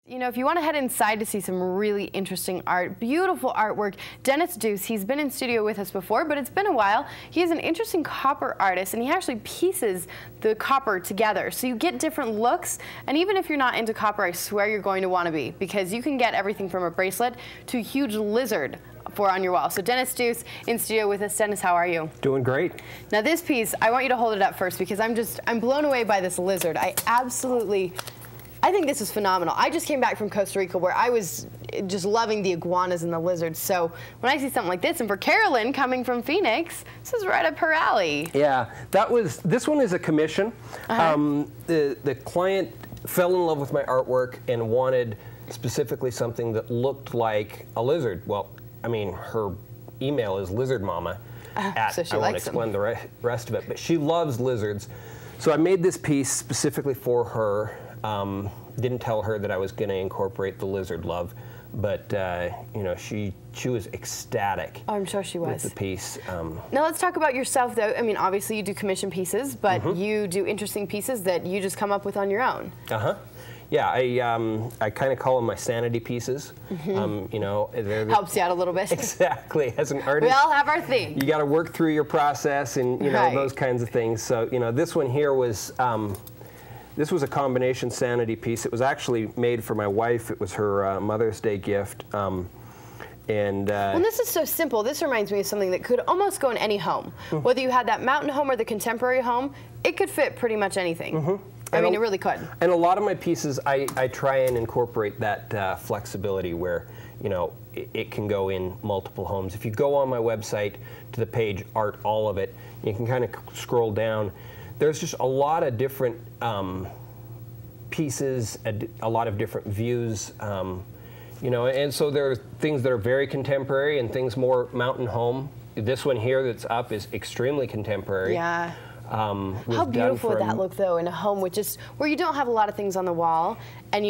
You know, if you want to head inside to see some really interesting art, beautiful artwork, Duce, he's been in studio with us before, but it's been a while. He is an interesting copper artist, and he actually pieces the copper together. So you get different looks, and even if you're not into copper, I swear you're going to want to be, because you can get everything from a bracelet to a huge lizard for on your wall. So Duce in studio with us. Dennis, how are you? Doing great. Now this piece, I want you to hold it up first, because I'm blown away by this lizard. I think this is phenomenal. I just came back from Costa Rica where I was just loving the iguanas and the lizards. So when I see something like this, and for Carolyn coming from Phoenix, this is right up her alley. Yeah, this one is a commission. The client fell in love with my artwork and wanted specifically something that looked like a lizard. Well, I mean, her email is lizardmama. So she I won't likes explain the rest of it, but she loves lizards. So I made this piece specifically for her. Didn't tell her that I was going to incorporate the lizard love, but you know, she was ecstatic. Oh, I'm sure she was. With the piece. Now let's talk about yourself, though. I mean, obviously you do commission pieces, but you do interesting pieces that you just come up with on your own. Yeah, I kind of call them my sanity pieces. You know, helps you out a little bit. Exactly. As an artist, we all have our thing. You got to work through your process, and you know those kinds of things. So you know, this one here was. This was a combination sanity piece. It was actually made for my wife. It was her Mother's Day gift. Well, this is so simple. This reminds me of something that could almost go in any home. Whether you had that mountain home or the contemporary home, it could fit pretty much anything. I mean, it really could. And a lot of my pieces, I try and incorporate that flexibility where, you know, it can go in multiple homes. If you go on my website to the page Art All of It, you can kind of scroll down. There's just a lot of different pieces, a lot of different views, you know, and so there are things that are very contemporary and things more mountain home. This one here that's up is extremely contemporary. Yeah. How beautiful would that look, though, in a home with just where you don't have a lot of things on the wall, and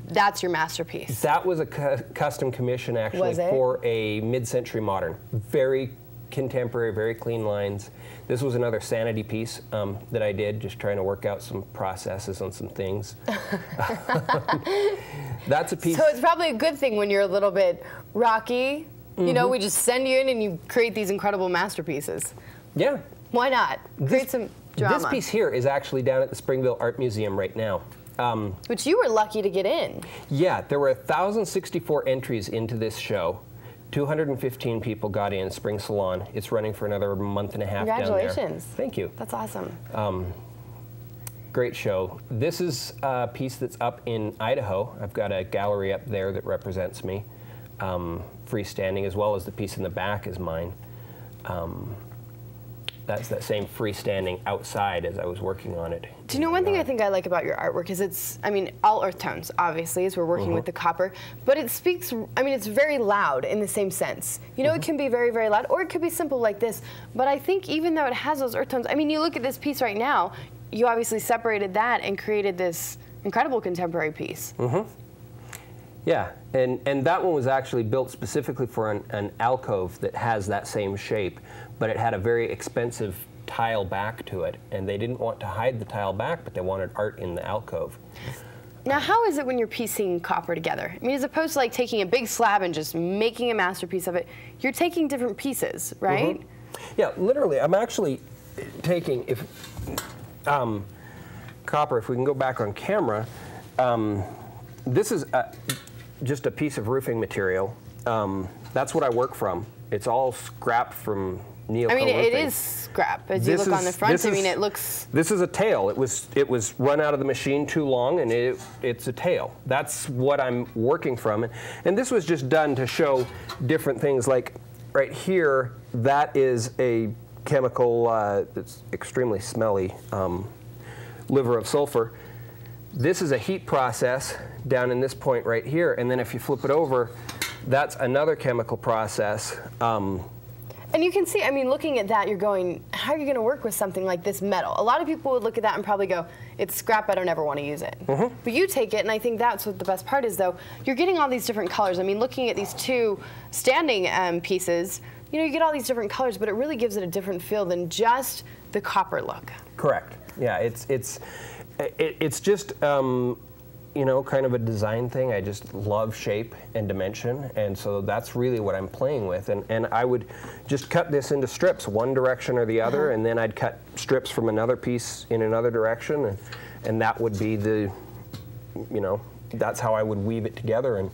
that's your masterpiece. That was a custom commission, actually, for a mid-century modern. Very contemporary, very clean lines. This was another sanity piece that I did, just trying to work out some processes on some things. That's a piece. So it's probably a good thing when you're a little bit rocky. You know, we just send you in and you create these incredible masterpieces. Yeah. Why not? Create some drama. This piece here is actually down at the Springville Art Museum right now. Which you were lucky to get in. Yeah, there were 1,064 entries into this show. 215 people got in, Spring Salon. It's running for another month and a half down there. Congratulations. Thank you. That's awesome. Great show. This is a piece that's up in Idaho. I've got a gallery up there that represents me, freestanding, as well as the piece in the back is mine. That's that same freestanding outside as I was working on it. Do you know one thing I think I like about your artwork is it's, I mean, all earth tones, obviously, as we're working with the copper, but it speaks, I mean, it's very loud in the same sense. You know, it can be very, very loud, or it could be simple like this, but I think even though it has those earth tones, I mean, you look at this piece right now, you obviously separated that and created this incredible contemporary piece. Yeah, and that one was actually built specifically for an alcove that has that same shape, but it had a very expensive tile back to it, and they didn't want to hide the tile back, but they wanted art in the alcove. Now, how is it when you're piecing copper together? I mean, as opposed to like taking a big slab and just making a masterpiece of it, you're taking different pieces, right? Yeah, literally, I'm actually taking, copper, if we can go back on camera, this is just a piece of roofing material. That's what I work from. It's all scrap from neoprene. I mean, it is scrap. As you look on the front, I mean, it looks... This is a tail. It was run out of the machine too long, and it's a tail. That's what I'm working from. And this was just done to show different things. Like right here, that is a chemical that's extremely smelly, liver of sulfur. This is a heat process down in this point right here, and then if you flip it over, that's another chemical process. And you can see, I mean, looking at that, you're going, how are you going to work with something like this metal? A lot of people would look at that and probably go, it's scrap, I don't ever want to use it. But you take it, and I think that's what the best part is, though. You're getting all these different colors. I mean, looking at these two standing pieces, you know, you get all these different colors, but it really gives it a different feel than just the copper look. Correct. Yeah, it's just, you you know, kind of a design thing. I just love shape and dimension, and so that's really what I'm playing with. And I would just cut this into strips, one direction or the other, and then I'd cut strips from another piece in another direction, and that would be the, you know, that's how I would weave it together. And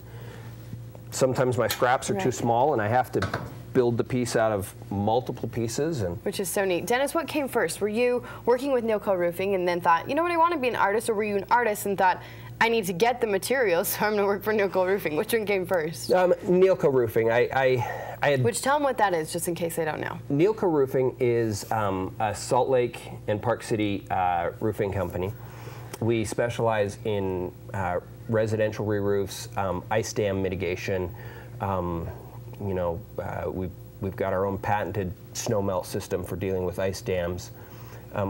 sometimes my scraps are too small, and I have to build the piece out of multiple pieces. And which is so neat. Dennis, what came first? Were you working with Nilco Roofing and then thought, you know what, I want to be an artist, or were you an artist and thought, I need to get the materials, so I'm going to work for Nilco Roofing? Which one came first? Nilco Roofing. I had. Which, tell them what that is, just in case they don't know. Nilco Roofing is a Salt Lake and Park City roofing company. We specialize in residential re-roofs, ice dam mitigation. You know, we've got our own patented snow melt system for dealing with ice dams.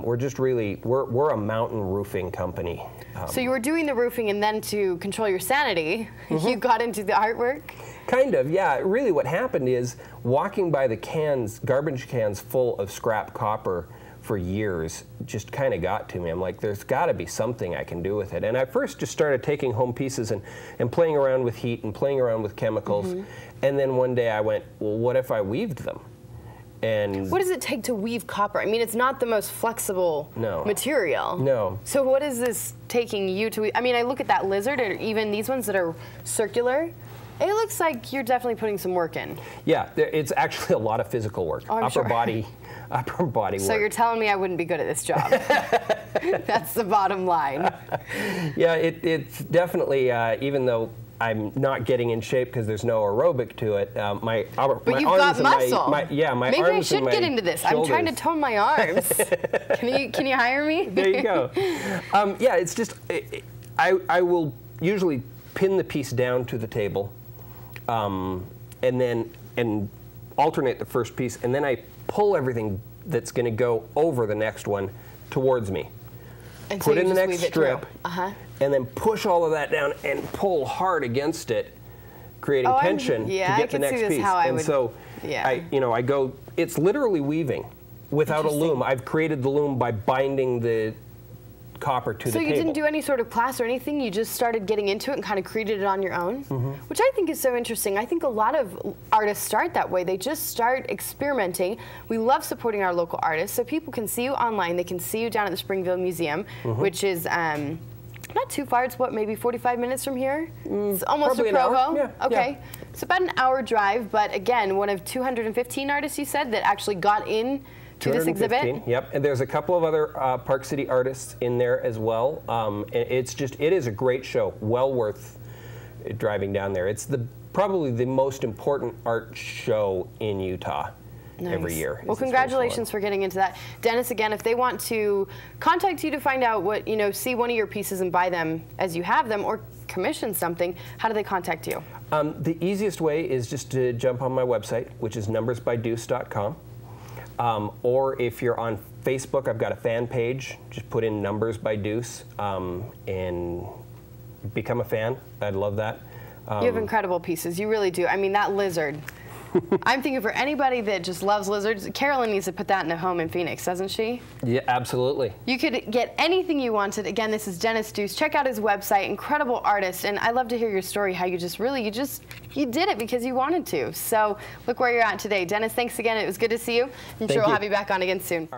We're just really, we're a mountain roofing company. So you were doing the roofing, and then to control your sanity, you got into the artwork? Kind of, yeah. Really what happened is, walking by the cans, garbage cans full of scrap copper for years, just kind of got to me. I'm like, there's got to be something I can do with it. And I first just started taking home pieces and playing around with heat and playing around with chemicals. And then one day I went, well, what if I weaved them? And what does it take to weave copper? I mean, it's not the most flexible material. No. So what is this taking you to weave? I mean, I look at that lizard, or even these ones that are circular. It looks like you're definitely putting some work in. Yeah, it's actually a lot of physical work. Upper body work. So you're telling me I wouldn't be good at this job. That's the bottom line. Yeah, it's definitely, even though I'm not getting in shape because there's no aerobic to it, my arms got muscle. my Maybe I should get into this. Shoulders. I'm trying to tone my arms. Can you hire me? There you go. Yeah, it's just, I will usually pin the piece down to the table, and alternate the first piece, and then I pull everything that's going to go over the next one towards me. And put so in the next strip, and then push all of that down and pull hard against it, creating tension to get the next piece. I go. It's literally weaving without a loom. I've created the loom by binding the copper to the table. So you didn't do any sort of class or anything? You just started getting into it and kind of created it on your own? Which I think is so interesting. I think a lot of artists start that way. They just start experimenting. We love supporting our local artists, so people can see you online. They can see you down at the Springville Museum, which is not too far. It's what, maybe 45 minutes from here? It's almost to Provo. Yeah, okay. It's about an hour drive, but again, one of 215 artists, you said, that actually got in to this exhibit? Yep, and there's a couple of other Park City artists in there as well. It is a great show, well worth driving down there. It's probably the most important art show in Utah. Every year. Well, congratulations for getting into that. Dennis, again, if they want to contact you to find out what, see one of your pieces and buy them as you have them, or commission something, how do they contact you? The easiest way is just to jump on my website, which is numbersbyduce.com. Or if you're on Facebook, I've got a fan page. Just put in Numbers by Duce and become a fan. I'd love that. You have incredible pieces. You really do. I mean, that lizard. I'm thinking for anybody that just loves lizards, Carolyn needs to put that in a home in Phoenix, doesn't she? Yeah, absolutely. You could get anything you wanted. Again, this is Dennis Duce. Check out his website, incredible artist, and I love to hear your story, how you just really, you did it because you wanted to. So look where you're at today. Dennis, thanks again. It was good to see you. I'm sure we'll have you back on again soon.